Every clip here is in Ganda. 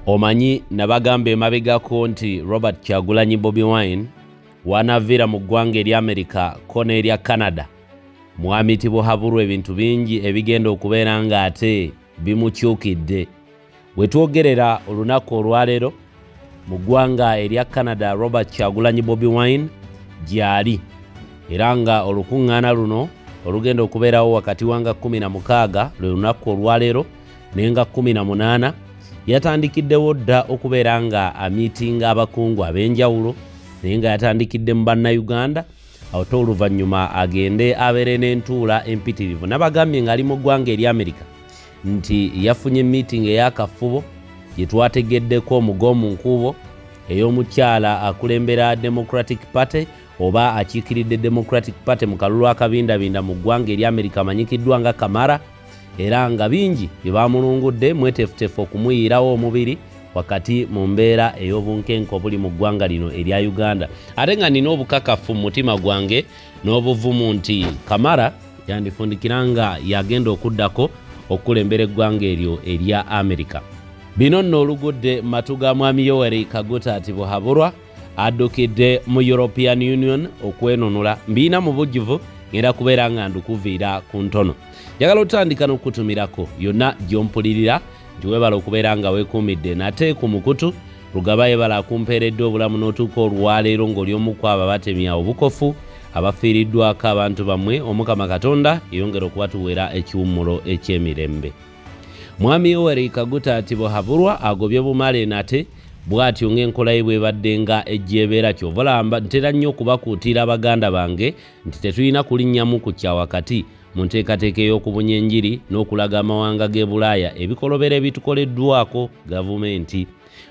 Omanyi nabagambe emabegako nti Robert Kyagulanyi Bobi Wine wanavira mu ggwanga erya Amerika ko n'erya Canada mwami tibuhabulwa ebintu bingi ebigenda okubeera nga ate bimukyukidde. Bwe twogerera olunaku olwaleero mu ggwanga erya Canada Robert Kyagulanyi Bobi Wine gyali era nga olukuŋŋaana luno olugenda okubeerawo wakati wanga 16 lwe lunaku olwaleero nenga 18 yatandikiddewo dda okubeera nga amiitinga abakungu ab'enjawulo naye nga yatandikidde mu bannayuganda ate oluvannyuma agende abeere n'entuula empitirivu. Nabagambye ng'ali mu ggwanga erya Amerika nti yafunye meeting ey'akafubo gye twategeddeko omugo mu nkubo ey'omukyala akulembera Democratic Party oba akiikiridde Democratic Party mu kalulu akabindabinda mu ggwanga erya Amerika amanyikiddwa nga Kamara, era nga bingi bye bamulungudde mwetefutefu okumuyirawo omubiri wakati mu mbeera ey'obunkenke obuli mu ggwanga lino erya Uganda. Ate nga nina obukakafu mu mutima gwange n'obuvumu nti Kamara yandifundikira nga yagenda okuddako okulembera eggwanga eryo erya Amerika. Bino nno olugudde matu ga mwami Yoweri Kaguta ati buhabulwa Adukidde mu European Union okwenunula mbiina mu bujjuvu ngenda kubeera nga ndukuviira ku ntono. Njagala otandika n'okutumirako yonna gy'ompulirira nti webala okubeera nga weekuumidde nate ku mukutu Lugaba yebala akumpeeredde obulamu n'otuuka olwaleero ng'oli omu ku abo abatemya obukofu abafiiriddwako abantu bammwe. Omukama Katonda yongera okubatuweera ekiwummulo eky'emirembe. Mwami Yoweri Kaguta ati buhabulwa agobye bumale nate bw'atyo ng'enkola ye bw'ebadde nga ejjeebeera kyovalamba ntera nnyo okubakuutira abaganda bange nti tetulina kulinnyamu ku kyawakati mu nteekateeka ey'okubunya enjiri n'okulaga amawanga g'e Bulaaya ebikolobera ebitukoleddwako gavumenti.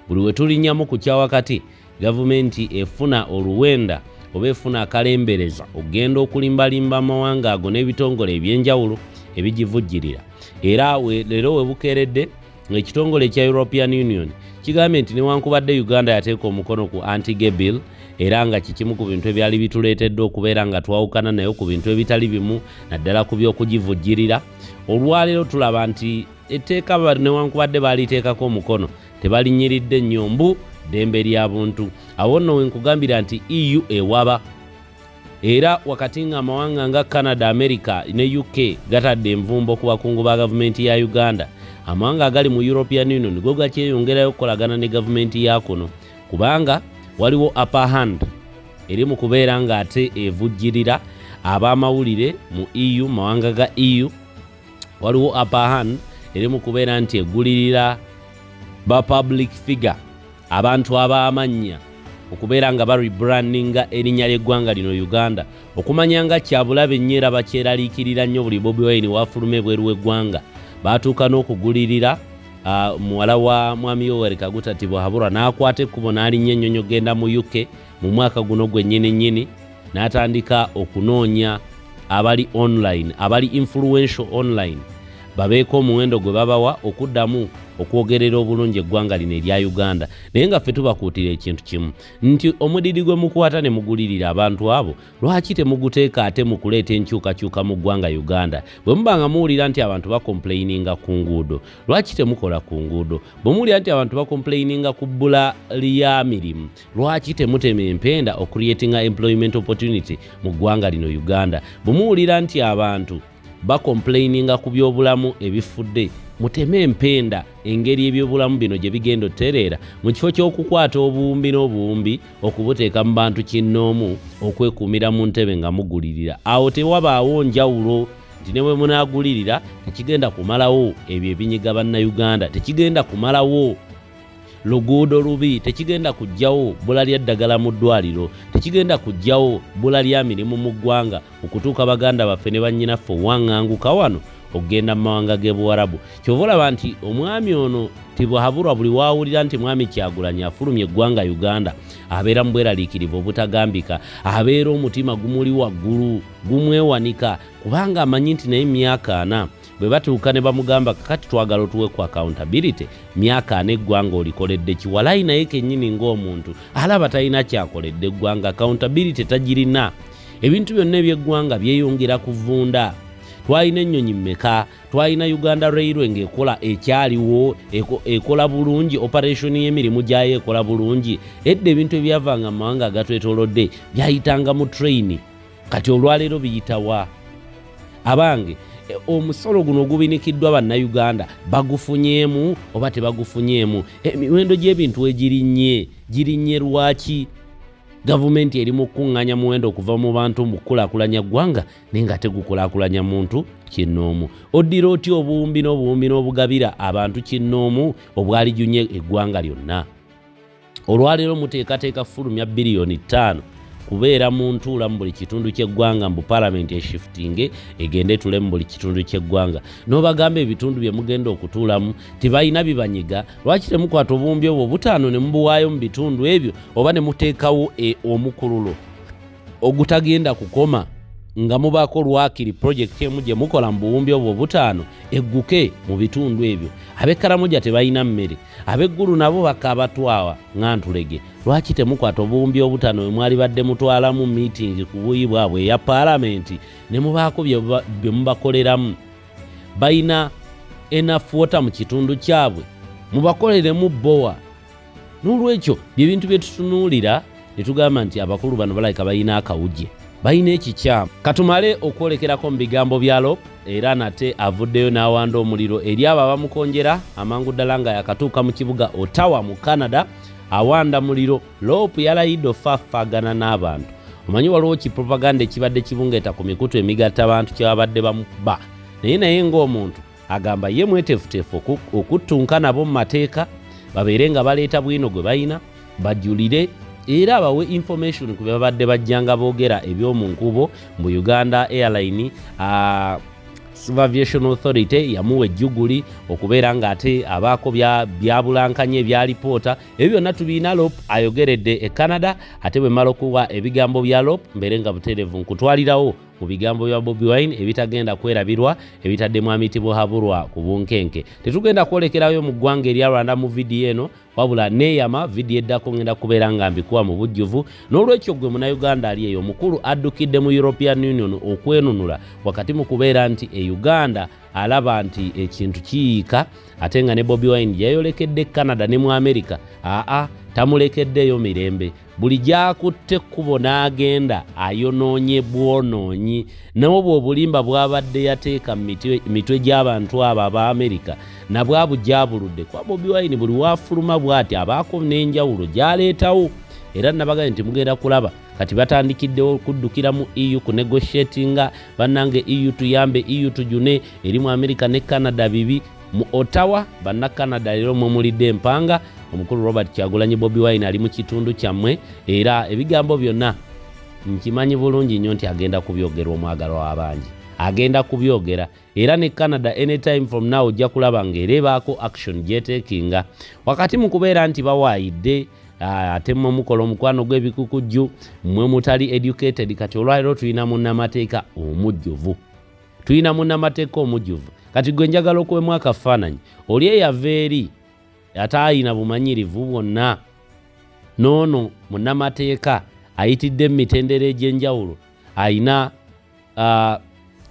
Buli we tulinnyamu ku kyawakati gavumenti efuna oluwenda oba efuna akalembereza okugenda okulimbalimba amawanga ago n'ebitongole eby'enjawulo ebigivujjirira. Era leero we bukeeredde ng'ekitongole ekya European Union kigambye nti newankubadde Uganda yateeka omukono ku anti-gay bill era nga kikimu ku bintu ebyali bituleetedde okubeera nga twawukana nayo ku bintu ebitali bimu naddala ku by'okugivujjirira. Olwaleero tulaba nti etteeka newankubadde baaliteekako omukono tebalinnyiridde nnyo mbu ddembe lya buntu. Awo nno we nkugambira nti EU ewaba era wakati nga amawanga nga Canada, Amerika ne UK gatadde envumbo ku bakungu ba gavumenti ya Uganda, amawanga agali mu European Union go gakyeyongerayo okukolagana ne gavumenti ya kuno kubanga waliwo upper hand eri mu kubeera nga ate evujjirira ab'amawulire mu EU, mawanga ga EU. Waliwo upper hand eri mu kubeera nti egulirira ba public figure abantu ab'amannya okubeera nga barebrandinga erinnya ly'eggwanga lino Uganda okumanya nga kyabulabe nnyo era bakyeraliikirira nnyo buli Bobi Wine wafulume ebweru w'eggwanga. Baatuuka n'okugulirira muwala wa mwami Yoweri Kaguta ati buhabulwa n'akwata ekkubo n'alinnya ennyonyo genda mu UK mu mwaka guno gwennyini n'atandika okunoonya abali online, abali influential online babeeko omuwendo gwe babawa okuddamu okwogerera obulungi eggwanga lino erya Uganda. Naye nga ffe tubakuutira ekintu kimu nti omudidi gwe mukwata ne mugulirira abantu abo lwaki temuguteeka ate mu kuleeta enkyukakyuka mu ggwanga Uganda? Bwe muba nga muwulira nti abantu bakomplaininga ku nguudo lwaki temukola ku nguudo? Bwe muwulira nti abantu bakomplaininga ku bbula lya mirimu lwaki temutema empenda ocreatinga employment opportunity mu ggwanga lino Uganda? Bwe muwulira nti abantu bakomplaininga ku byobulamu ebifudde muteme empenda engeri ebyobulamu bino gye bigenda ottereera mu kifo ky'okukwata obuwumbi n'obuwumbi okubuteeka mu bantu kinnoomu okwekuumira mu ntebe nga mugulirira. Awo tewabaawo njawulo nti ne bwe munaagulirira tekigenda kumalawo ebyo ebinyiga bannayuganda, tekigenda kumalawo luguudo lubi, tekigenda kujjawo bbula lya ddagala mu ddwaliro, tekigenda kujjawo bbula lya mirimu mu ggwanga okutuuka baganda baffe ne bannyinaffe owaŋŋanguka wano okugenda mu mawanga g'e Buwarabu. Kyova olaba nti omwami ono tibuhabulwa buli waawulira nti mwami Kyagulanyi afulumye eggwanga Uganda abeera mu bweraliikirivu obutagambika, abeera omutima gumuli waggulu gumwewanika kubanga amanyi nti naye myaka 4 bwe batuuka ne bamugamba kakati twagala otuwe ku accountability myaka 4 eggwanga olikoledde kiwalayi naye kennyini ng'omuntu alaba talina kyakoledde eggwanga accountability tagirina. Ebintu byonna eby'eggwanga byeyongera kuvunda. twalina ennyonyi mmeka, twalina Uganda Railway ng'ekola ekyaliwo ekola bulungi, operation y'emirimu gyayo ekola bulungi. Edda ebintu ebyavanga mu mawanga agatwetoolodde byayitanga mu train, kati olwaleero biyitawa? Abange omusolo guno ogubinikiddwa bannayuganda bagufunyeemu oba tebagufunyeemu? Emiwendo gy'ebintu girinnye lwaki? Gavumenti eri mu kuŋŋaanya muwendo okuva mu bantu mu kukulaakulanya ggwanga naye nga tegukulaakulanya muntu kinnoomu. Oddira otya obuwumbi n'obugabira abantu kinnoomu obwalijunnye eggwanga lyonna? Olwaleero muteekateeka fulumya biliyoni 5 kubeera mu ntuula mu buli kitundu ky'eggwanga mbu palamenti eshiftinge egende tule mu buli kitundu ky'eggwanga. N'obagamba ebitundu bye mugenda okutuulamu tebalina bibanyiga, lwaki temukwata obuwumbi obwo 5 ne mubuwaayo mu bitundu ebyo, oba ne muteekawo omukululo ogutagenda kukoma nga mubaako lwakiri project emu gye mukola mu buwumbi obwo 5 egguke mu bitundu ebyo. Ab'Ekaramoja tebalina mmere, ab'eggulu nabo bakabatwawa ng'antulege. Lwaki temukwata obuwumbi 5 bwe mwali badde mutwalamu meeting ku buyi bwabwe eya palamenti ne mubaako bye mubakoleramu? Balina enough water mu kitundu kyabwe, mubakoleremu bbowa. N'olwekyo byebintu bye tutunuulira ne tugamba nti abakulu bano balayika balina akawujje, balina ekikyamu. Katumale okwolekerako mu bigambo bya Lop, era nate avuddeyo n'awanda omuliro eri abo abamukonjera amangu ddala nga yakatuuka mu kibuga Ottawa mu Canada. Awanda muliro, Lop yalayidde ofaafagana n'abantu. Omanyi waliwo kipropaganda ekibadde kibungeeta ku mikutu emigatta abantu kyabadde bamuba, naye ng'omuntu agamba ye mwetefutefu okuttunka nabo mu mateeka, babeere nga baleeta bwino gwe balina, bajulire era bawe information ku babadde bajjanga boogera eby'omu nkubo mu Uganda Airline. Civil Aviation Authority yamuwa ejjuguli okubeera ng'ate abaako byabulankanye ebya lipoota. Ebyo byonna tubiina Lop ayogeredde e Canada, ate bwe mmala okuwa ebigambo bya Lop mbeere nga butereevu nkutwalirawo mu bigambo bya Bobi Wine ebitagenda kwerabirwa, ebitaddemu amitibwa habulwa ku bunkenke. Tetugenda kwolekerayo mu ggwanga erya Rwanda mu vidiyo eno, wabula neeyama vidiyo eddako ngenda kubeera nga mbikuwa mu bujjuvu. N'olwekyo gwe Munnayuganda ali eyo mukulu Adukidde mu European Union okwenunula wakati mu kubeera nti Uganda alaba nti ekintu kiyiika, ate nga ne Bobi Wine yayolekedde Canada ne mu Amerika. Tamulekeddeyo mirembe, buli gyakutte ekkubo n'agenda ayonoonye bwonoonyi. N'obwo obulimba bwabadde yateeka mitwe gy'abantu abo aba Amerika nabwabujabuludde kwa Bobi Wine. Buli waafuluma bw'ati abaako n'enjawulo gy'aleetawo, era nabagambye nti mugenda kulaba kati batandikiddewo okuddukira mu EU ku negotiatinga bannange EU tuyambe, EU tujune eri mu Amerika ne Canada bibi. Mu Ottawa banna Canada leero mumulidde empanga. Omukulu Robert Kyagulanyi Bobi Wine ali mu kitundu kyammwe, era ebigambo byonna nkimanyi bulungi nnyo nti agenda kubyogera omwagalo w'abangi, agenda kubyogera. Era ne Canada anytime from now ojja kulaba ng'erebaako action gyeteekinga wakati mu kubeera nti bawaayidde ate mmwe mukola omukwano gw'ebikukujju, mmwe mutali educated. Kati olwaleero tulina munnamateeka omujjuvu, kati gwe njagala okuwemu akafaananyi. Oli eyava eri atayina bumanyirivu bwonna, noono munnamateeka ayitidde mu mitendera egy'enjawulo, ayina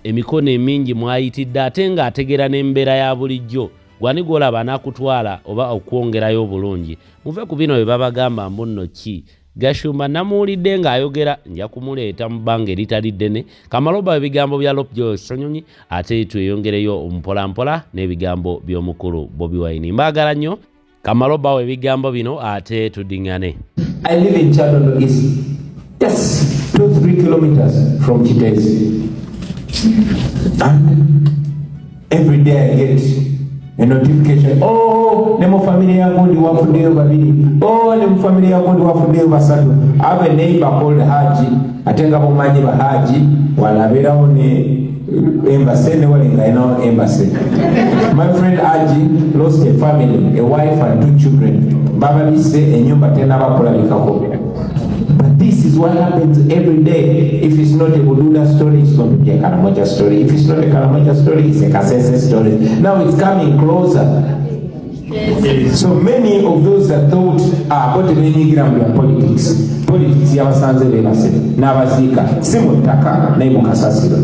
emikono emingi mwayitidde, ate ng'ategeera n'embeera ya bulijjo. Gwani gwolaba anakutwala oba okwongerayo obulungi. Muve ku bino bye babagamba mbu nno ki. Gashumba namuwulidde ng'ayogera, nja kumuleeta mu bbanga eritali ddene. Kamaloba ebigambo bya Lop Sonyonyi, ate tweyongereyo mpolampola n'ebigambo by'omukulu Bobi Wine. Mbaagala nnyo Kamaloba we ebigambo bino ate tuddingane. I live in Chadondo East. Yes, 2-3 kilometers from Kitezi. And every day I get a notification. Oh, nemo familia yangu ndi wafudeo babili. Oh, nemo familia yangu ndi wafudeo basatu. I have a neighbor called Haji. Atenga mumanyi ba Haji. Wanabera one embassy. Ne walinga ino embassy. My friend Haji lost a family, a wife and 2 children. Baba lise enyumba tena bakola likako. But this is what happens every day. If it's not a Bududa story, it's going to be a Karamoja story. If it's not a Karamoja story, it's a Kasese story. Now it's coming closer. So many of those that thought, but the politics. Politics yabasanze belase. Nabazika. Simu taka na imu kasasiro.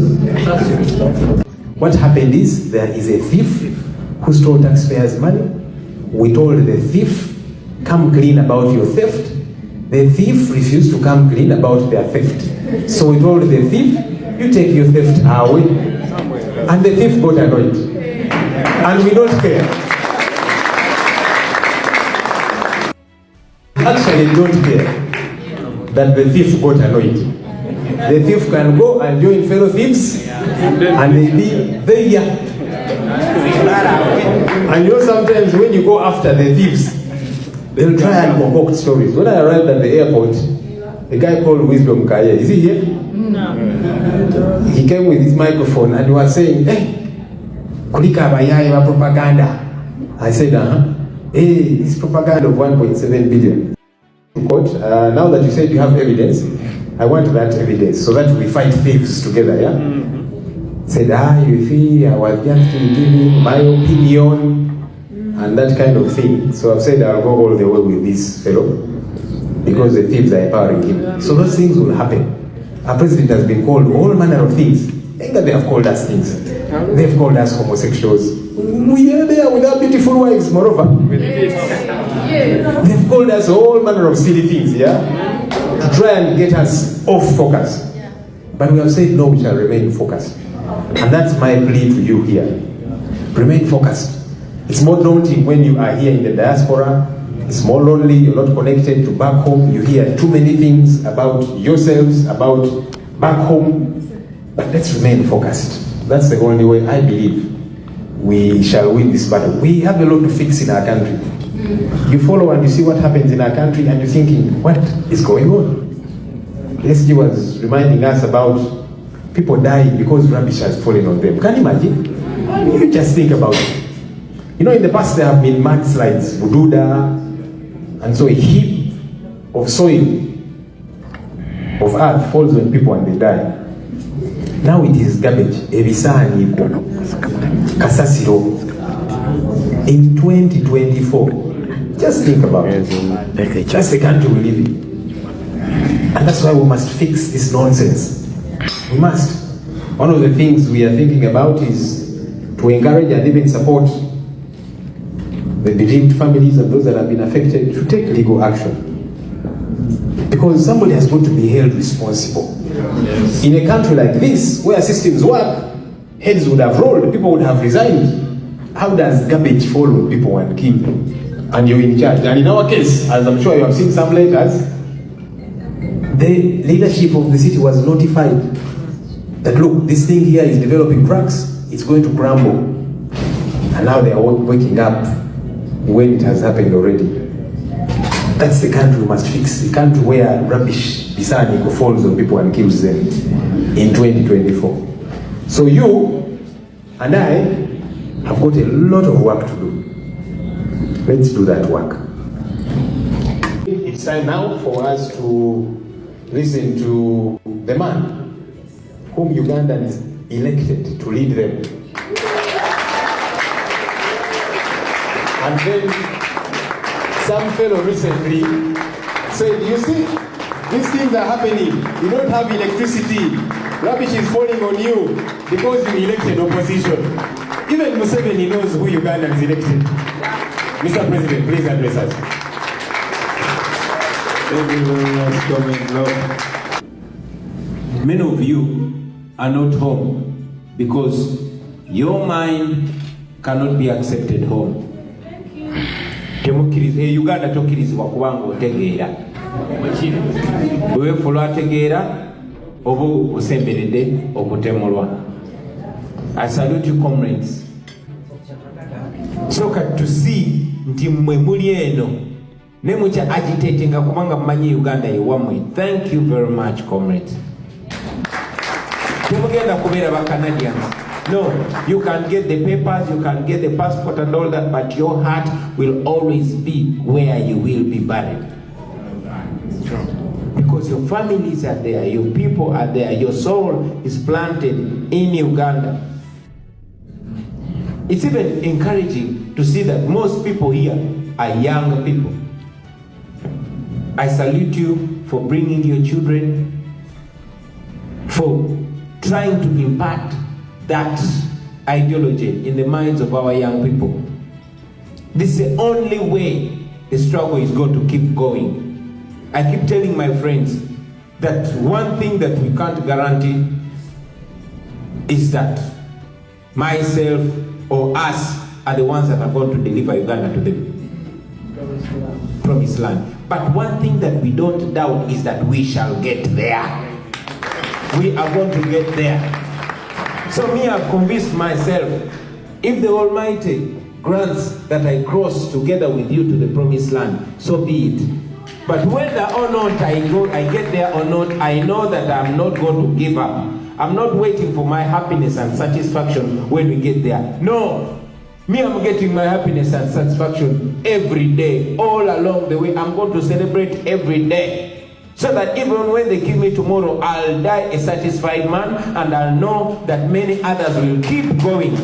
What happened is there is a thief who stole taxpayers' money. We told the thief, come clean about your theft. The thief refused to come clean about their theft. So we told the thief, you take your theft away. And the thief got annoyed. And we don't care. Actually, don't care that the thief got annoyed. The thief can go and join fellow thieves and they be there. And you know, sometimes when you go after the thieves, they'll try and concoct stories. When I arrived at the airport, a guy called Wisdom Kaye, is he here? No. He came with his microphone and he was saying, hey, kulika abayaye ba propaganda. I said, hey, this propaganda of 1.7 billion. Now that you said you have evidence, I want that evidence so that we fight thieves together, yeah? Mm-hmm. Said, you see, I was just giving my opinion and that kind of thing. So I've said I'll go all the way with this fellow because the thieves are empowering him. So those things will happen. Our president has been called all manner of things. Think that they have called us things. They've called us homosexuals. We are there with our beautiful wives, moreover. They've called us all manner of silly things, yeah? To try and get us off focus. But we have said no, we shall remain focused. And that's my plea to you here. Remain focused. It's more daunting when you are here in the diaspora. It's more lonely, you're not connected to back home. You hear too many things about yourselves, about back home. But let's remain focused. That's the only way I believe we shall win this battle. We have a lot to fix in our country. You follow and you see what happens in our country and you're thinking, what is going on? SG was reminding us about people dying because rubbish has fallen on them. Can you imagine? You just think about it. You know, in the past there have been mudslides, Bududa, and so a heap of soil, of earth falls on people and they die. Now it is garbage. Ebisani, Kasasiro. In 2024, just think about it. That's the country we live in. And that's why we must fix this nonsense. We must. One of the things we are thinking about is to encourage and even support the bereaved families and those that have been affected to take legal action. Because somebody has got to be held responsible. Yes. In a country like this, where systems work, heads would have rolled, people would have resigned. How does garbage fall on people and kill them? And you're in charge. And in our case, as I'm sure you have seen some letters, the leadership of the city was notified that look, this thing here is developing cracks, it's going to crumble. And now they are waking up when it has happened already. That's the country we must fix. The country where rubbish Bisaniko falls on people and kills them in 2024. So you and I have got a lot of work to do. Let's do that work. It's time now for us to listen to the man whom Ugandans elected to lead them. And then some fellow recently said, you see, these things are happening. You don't have electricity. Rubbish is falling on you because you elected opposition. Even Museveni knows who Ugandans elected. Mr. President, please address us. Thank you very much, Lord. Many of you are not home because your mind cannot be accepted home. Uganda tokkirizibwa kubanga otegeera. Weefula ategeera oba osemberedde okutemulwa. I salute you, comrades. So to see nti mmwe muli eno ne mucha agitatinga kubanga mmanyi Uganda yewammwe. Thank you very much, comrades. Temugenda kubeera ba Canadians. No, you can get the papers, you can get the passport and all that, but your heart will always be where you will be buried. Because your families are there, your people are there, your soul is planted in Uganda. It's even encouraging to see that most people here are young people. I salute you for bringing your children, for trying to impart that ideology in the minds of our young people. This is the only way the struggle is going to keep going. I keep telling my friends that one thing that we can't guarantee is that myself or us are the ones that are going to deliver Uganda to the promised land. But one thing that we don't doubt is that we shall get there. We are going to get there. So me, I've convinced myself, if the Almighty grants that I cross together with you to the promised land, so be it. But whether or not I get there or not, I know that I'm not going to give up. I'm not waiting for my happiness and satisfaction when we get there. No, me, I'm getting my happiness and satisfaction every day, all along the way. I'm going to celebrate every day. So that even when they kill me tomorrow, I'll die a satisfied man, and I'll know that many others will keep going.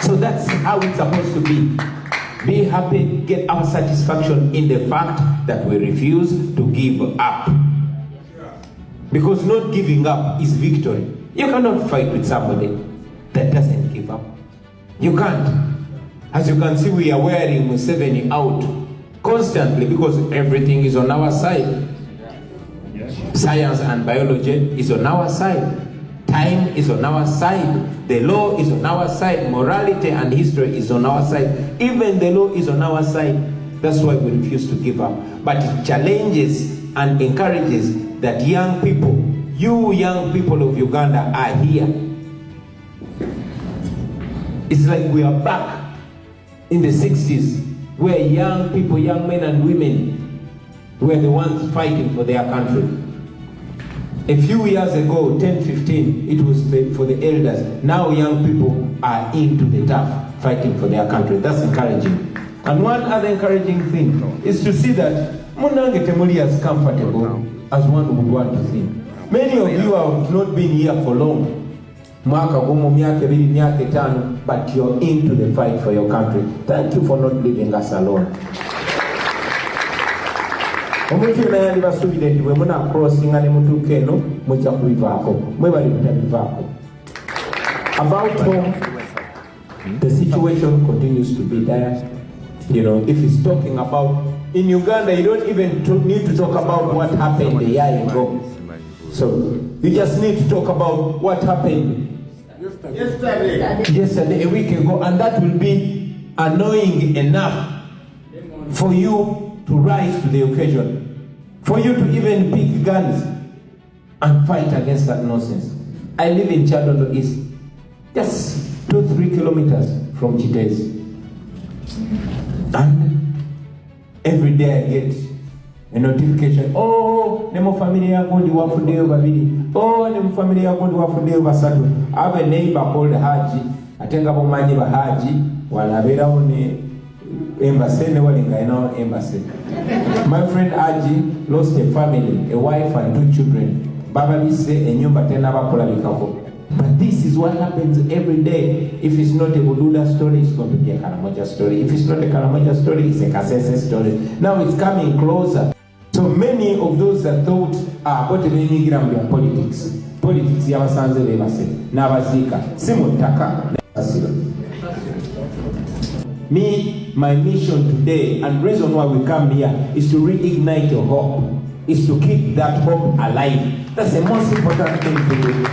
So that's how it's supposed to be. Be happy, get our satisfaction in the fact that we refuse to give up. Because not giving up is victory. You cannot fight with somebody that doesn't give up. You can't. As you can see, we are wearing Museveni out constantly because everything is on our side. Science and biology is on our side. Time is on our side. The law is on our side. Morality and history is on our side. Even the law is on our side. That's why we refuse to give up. But it challenges and encourages that young people, you young people of Uganda are here. It's like we are back in the 60s, where young people, young men and women were the ones fighting for their country. A few years ago, 10, 15, it was for the elders. Now young people are into the tough, fighting for their country. That's encouraging. And one other encouraging thing is to see that Munange Temuli is comfortable as one would want to think. Many of you have not been here for long. But you're into the fight for your country. Thank you for not leaving us alone. About home, the situation continues to be dire. You know, if it's talking about in Uganda, you don't even need to talk about what happened a year ago. So you just need to talk about what happened yesterday, a week ago, and that will be annoying enough for you to rise to the occasion, for you to even pick guns and fight against that nonsense. I live in Chadondo East, just 2-3 kilometers from Chitezi, and every day I get a notification, oh, nemo familia yangu ndi Bwavudde babiri, oh, nemo familia yangu ndi Bwavudde basatu. I have a neighbor called Haji, atenga bomanyi ba Haji, walabera one embassy, ne walinga ina embassy. My friend Haji lost a family, a wife and 2 children. Baba lise enyumba tena bakulabikako. But this is what happens every day. If it's not a Bududa story, it's going to be a Karamoja story. If it's not a Karamoja story, it's a Kasese story. Now it's coming closer. So many of those that thought, what do they need in politics? Politics, yabasanze bebase, nabazika, simutaka, me, my mission today, and the reason why we come here, is to reignite your hope, is to keep that hope alive. That's the most important thing to do.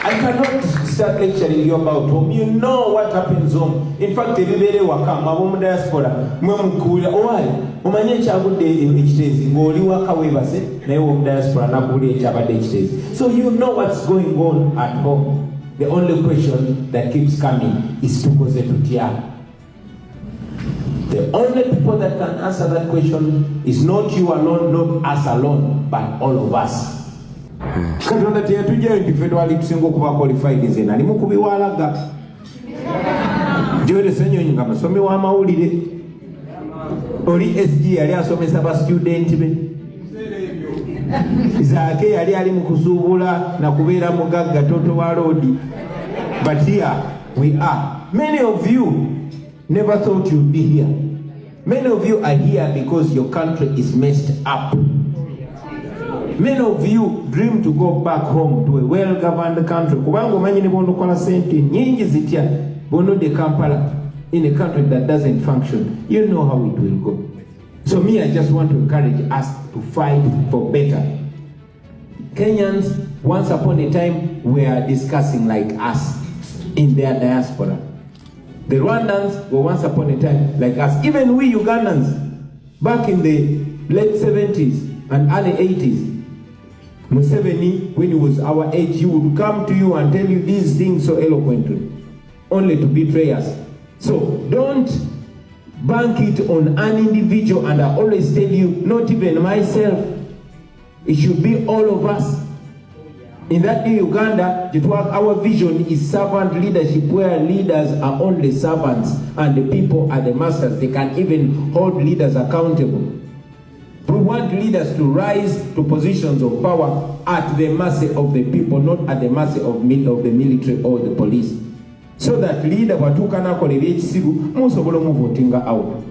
I cannot start lecturing you about home. You know what happens home. In fact, everybody wakam, mabomu diaspora, mwemukula, owali, umanye chabudde ekitezi, ngoli waka webase, na ewo diaspora nakuli chabadde ekitezi. So you know what's going on at home. The only question that keeps coming is tukoze tutya. The only people that can answer that question is not you alone, not us alone, but all of us. Katonda teyatujjayo nti ffe twali tusinga okuba qualified nze nali mukubi walaga Joel Senyonyi nga musomi w'amawulire oli SG yali asomesa ba student be Zaake yali ali mu kusuubula na kubeera mugagga toto wa road. But here we are. Many of you never thought you'd be here. Many of you are here because your country is messed up. Many of you dream to go back home to a well-governed country. Kubanga omanyi ne bonokola sente nyingi zitya bonode Kampala in a country that doesn't function. You know how it will go. So me, I just want to encourage us to fight for better. Kenyans, once upon a time, were discussing like us in their diaspora. The Rwandans were once upon a time like us. Even we Ugandans, back in the late 70s and early 80s, Museveni, when he was our age, he would come to you and tell you these things so eloquently, only to betray us. So don't bank it on an individual, and I always tell you, not even myself, it should be all of us. In that new Uganda, our vision is servant leadership, where leaders are only servants and the people are the masters. They can even hold leaders accountable. We want leaders to rise to positions of power at the mercy of the people, not at the mercy of the military or the police. So that leader watukana kolebechisiru musobola muvotinga out.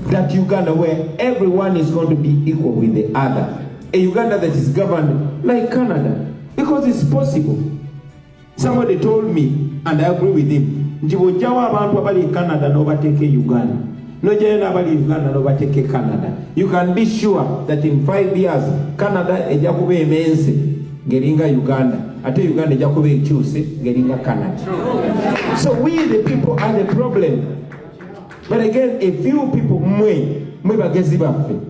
That Uganda where everyone is going to be equal with the other. A Uganda that is governed like Canada, because it's possible. Somebody told me, and I agree with him, ntibojawa abantu abali Canada n'obateke Uganda. Nojena abali Uganda n'obateke Canada. You can be sure that in 5 years, Canada ejja kuba emense ngeringa Uganda. Ate Uganda ejja kuba ekyuse ngeringa Canada. So we the people are the problem. But again, a few people mwe bagezi baffe.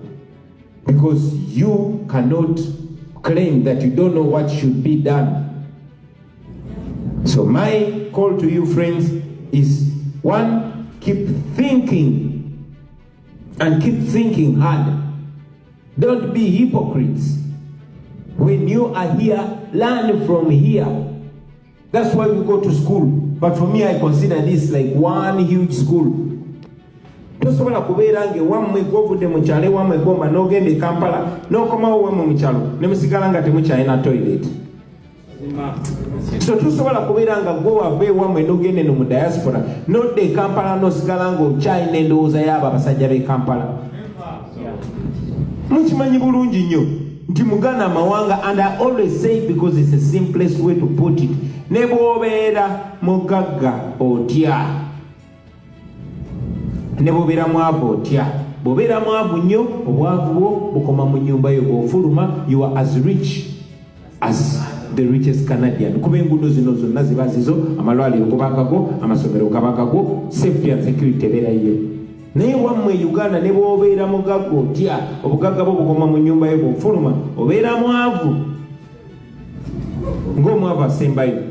Because you cannot claim that you don't know what should be done. So my call to you, friends, is one, keep thinking and keep thinking hard. Don't be hypocrites. When you are here, learn from here. That's why we go to school. But for me, I consider this like one huge school. Tosobola kubeera nge wammwe Bwavudde mu kyalo wammwe Gomba n'ogende Kampala n'okomawo wammwe mu kyalo ne musigala nga temukyalina toilet. So tosobola kubeera nga gwe wava wammwe n'ogende no mu diaspora n'odde Kampala n'osigala ng'okyalina endowooza y'abo abasajja b'e Kampala. Mukimanyi bulungi nnyo nti mugana amawanga, and I always say because it's the simplest way to put it, ne bw'obeera mugagga otya. Ne bobera mwavu otya. Bobera mwavu nnyo, obwavu bwo bukoma mu nnyumba yo bw'ofuluma, you are as rich as the richest Canadian. Kuba enguudo zino zonna ziba zizo, amalwaliro gabagago, amasomero gabagago, safety and security ebeera yo. Naye wammwe Uganda ne bw'obeera mugagga otya, obugagga bwo bukoma mu nnyumba yo bw'ofuluma, obeera mwavu ng'omwavu asembayo.